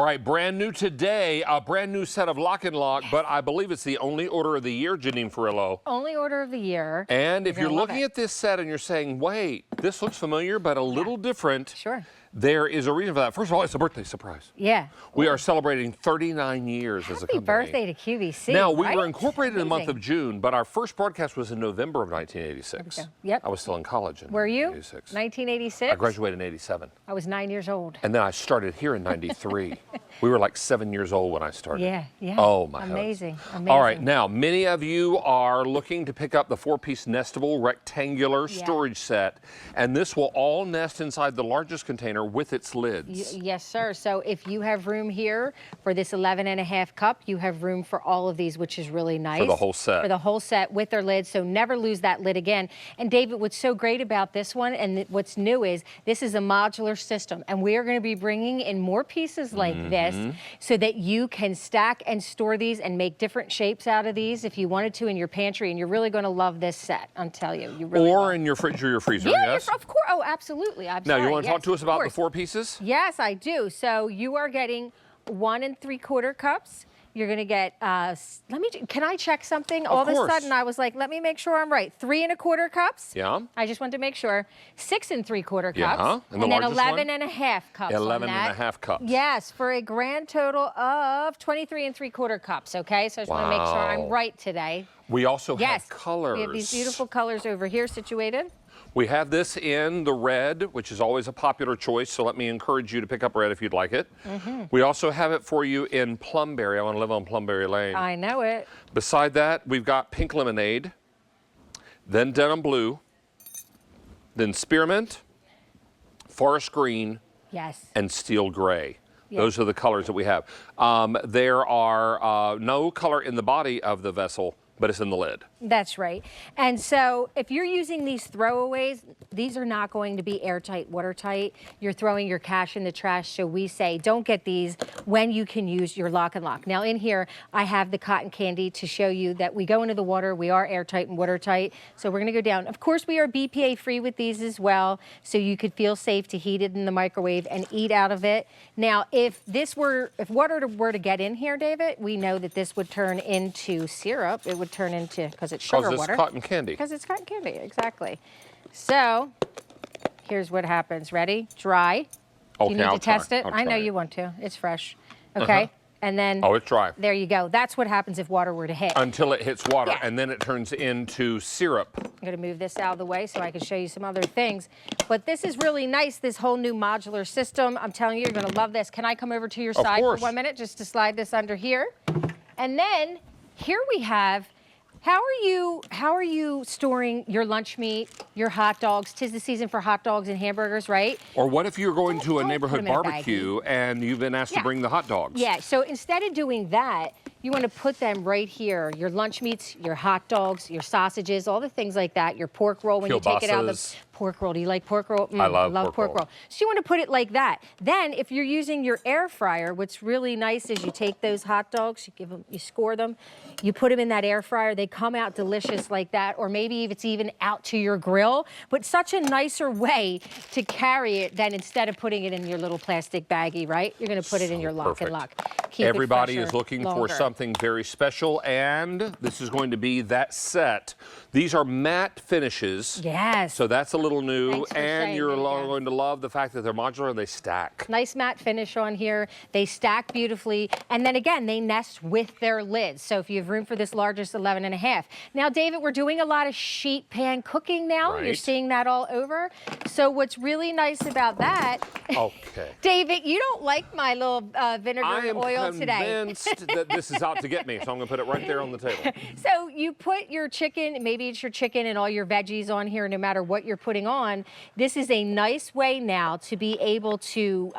right, brand new today, a brand new set of LocknLock, but I believe it's the only order of the year, Janine Furillo. Only order of the year. And if you're looking at this set and you're saying, wait, this looks familiar, but a little different. Sure. There is a reason for that. First of all, it's a birthday surprise. Yeah. We are celebrating 39 years as a company. Happy birthday to QVC. Now, we were incorporated in the month of June, but our first broadcast was in November of 1986. Yep. I was still in college in Were you? 86. 1986? I graduated in 87. I was 9 years old. And then I started here in 93. We were like 7 years old when I started. Yeah, yeah. Oh, my Amazing, heavens. amazing. All right, now, many of you are looking to pick up the 4-piece Nestable rectangular storage set, and this will all nest inside the largest container with its lids. Yes, sir. So if you have room here for this 11.5 cup, you have room for all of these, which is really nice. For the whole set. For the whole set with their lids, so never lose that lid again. And David, what's so great about this one and what's new is this is a modular system, and we are going to be bringing in more pieces like this so that you can stack and store these and make different shapes out of these if you wanted to in your pantry, and you're really going to love this set, I'll tell you. You really Or in your fridge or your freezer, yeah, yes? of course. Oh, absolutely. Now, you want to talk to us about the 4 pieces? Yes, I do. So you are getting 1 3/4 cups. You're going to get, can I check something? All of a sudden I was like, let me make sure I'm right. 3 1/4 cups. Yeah. I just wanted to make sure. 6 3/4 cups. Yeah. And then 11.5 cups. 11.5 cups. Yes, for a grand total of 23 3/4 cups. Okay, so I just want to make sure I'm right today. We also have colors. We have these beautiful colors over here situated. We have this in the red, which is always a popular choice, so let me encourage you to pick up red if you'd like it. We also have it for you in plumberry. I want to live on Plumberry Lane. I know it. Beside that, we've got pink lemonade, then denim blue, then spearmint, forest green, and steel gray. Those are the colors that we have. There are no color in the body of the vessel, but it's in the lid. That's right. And so if you're using these throwaways, these are not going to be airtight, watertight. You're throwing your cash in the trash. So we say don't get these when you can use your LocknLock. Now in here, I have the cotton candy to show you that we go into the water. We are airtight and watertight. So we're going to go down. Of course, we are BPA free with these as well. So you could feel safe to heat it in the microwave and eat out of it. Now, if water were to get in here, David, we know that this would turn into syrup. It would turn into, because it's sugar water. Because it's cotton candy. Because it's cotton candy, exactly. So here's what happens. Ready? Dry. Okay, Do you need to test it? I know you want to. It's fresh. Okay. And then, oh, it's dry. There you go. That's what happens if water were to hit. Until it hits water, and then it turns into syrup. I'm going to move this out of the way so I can show you some other things. But this is really nice, this whole new modular system. I'm telling you, you're going to love this. Can I come over to your side for 1 minute just to slide this under here? And then here we have, how are you storing your lunch meat, your hot dogs? 'Tis the season for hot dogs and hamburgers, right? Or what if you're going to a neighborhood barbecue and you've been asked to bring the hot dogs? Yeah, so instead of doing that, you want to put them right here. Your lunch meats, your hot dogs, your sausages, all the things like that. Your pork roll when you take it out of the pork roll. Do you like pork roll? I love pork roll. So you want to put it like that. Then if you're using your air fryer, what's really nice is you take those hot dogs, you score them, you put them in that air fryer. They come out delicious like that. Or maybe if it's even out to your grill. But such a nicer way to carry it than instead of putting it in your little plastic baggie, right? You're going to put it in your LocknLock. Everybody is looking for something very special, and this is going to be that set. These are matte finishes. Yes. So that's a little new, and you're going to love the fact that they're modular and they stack. Nice matte finish on here. They stack beautifully, and then again, they nest with their lids. So if you have room for this largest 11.5. Now, David, we're doing a lot of sheet pan cooking now. You're seeing that all over. So what's really nice about that, David, you don't like my little vinegar and oil today. I am convinced that this is out to get me, so I'm going to put it right there on the table. So you put your chicken, maybe it's your chicken and all your veggies on here, no matter what you're putting on. This is a nice way now to be able to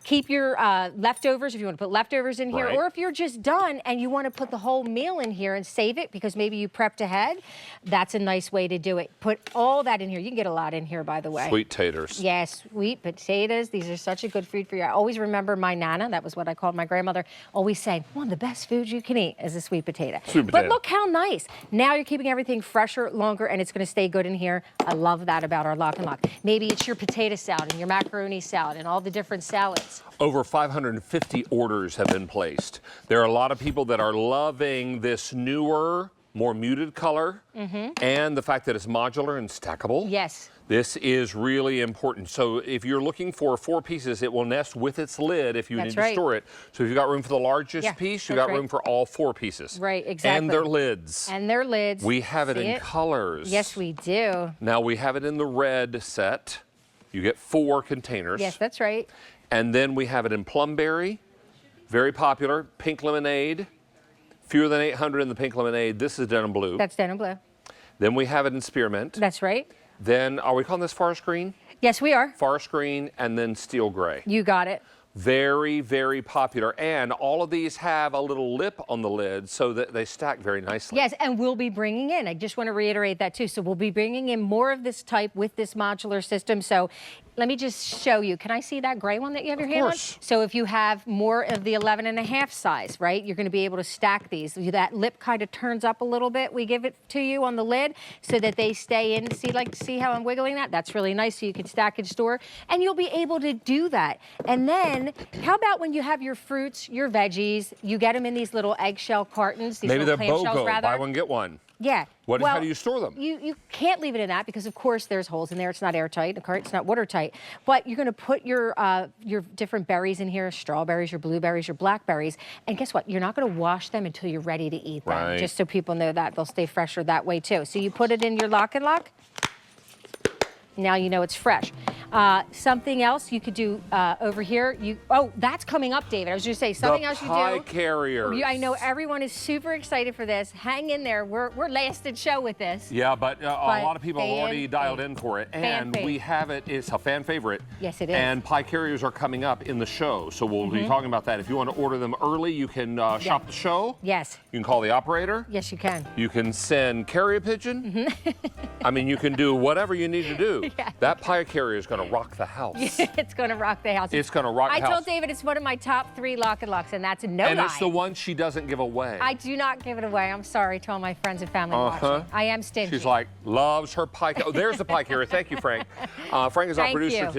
keep your leftovers, if you want to put leftovers in here, or if you're just done and you want to put the whole meal in here and save it because maybe you prepped ahead, that's a nice way to do it. Put all that in here. You can get a lot in here, by the way. Sweet taters. Yes, sweet potatoes. These are such a good food for you. I always remember my Nana, that was what I called my grandmother, always saying, one of the best foods you can eat is a sweet potato. But look how nice. Now you're keeping everything fresher, longer, and it's going to stay good in here. I love that about our LocknLock. Maybe it's your potato salad and your macaroni salad and all the different salads. Over 550 orders have been placed. There are a lot of people that are loving this newer, more muted color, and the fact that it's modular and stackable. Yes. This is really important. So if you're looking for 4 pieces, it will nest with its lid if you need to store it. So if you've got room for the largest piece, you've got room for all 4 pieces. Right, exactly. And their lids. And their lids. We have it in colors. Yes, we do. Now we have it in the red set. You get 4 containers. Yes, that's right. And then we have it in plumberry, very popular, pink lemonade, fewer than 800 in the pink lemonade. This is denim blue. That's denim blue. Then we have it in spearmint. That's right. Then, are we calling this forest green? Yes, we are. Forest green, and then steel gray. You got it. Very, very popular. And all of these have a little lip on the lid so that they stack very nicely. Yes, and we'll be bringing in, I just want to reiterate that too. So we'll be bringing in more of this type with this modular system. So let me just show you. Can I see that gray one that you have your hand on? So if you have more of the 11.5 size, right, you're going to be able to stack these. That lip kind of turns up a little bit. We give it to you on the lid so that they stay in. See how I'm wiggling that? That's really nice so you can stack and store. And you'll be able to do that. And then how about when you have your fruits, your veggies, you get them in these little eggshell cartons. These Maybe they're clamshells, BOGO, buy one, get one. Yeah. How do you store them? You can't leave it in that because, of course, there's holes in there. It's not airtight. It's not watertight. But you're going to put your different berries in here, strawberries, your blueberries, your blackberries. And guess what? You're not going to wash them until you're ready to eat them. Right. Just so people know that. They'll stay fresher that way, too. So you put it in your LocknLock. Now you know it's fresh. Something else you could do over here. Oh, that's coming up, David. I was just going to say something else you do. Pie carriers. I know everyone is super excited for this. Hang in there. We're last in show with this. Yeah, but a lot of people have already dialed in for it. And we have it. It's a fan favorite. Yes, it is. And pie carriers are coming up in the show. So we'll be talking about that. If you want to order them early, you can shop the show. Yes. You can call the operator. Yes, you can. You can send carrier pigeon. I mean, you can do whatever you need to do. Yeah. That pie carrier is going to rock the house. It's going to rock the house. It's going to rock the house. I told David it's one of my top 3 LocknLocks, and that's no lie. And it's the one she doesn't give away. I do not give it away. I'm sorry to all my friends and family watching. I am stingy. She's like, loves her pie. Oh, there's the pie carrier. Thank you, Frank. Frank is our producer today.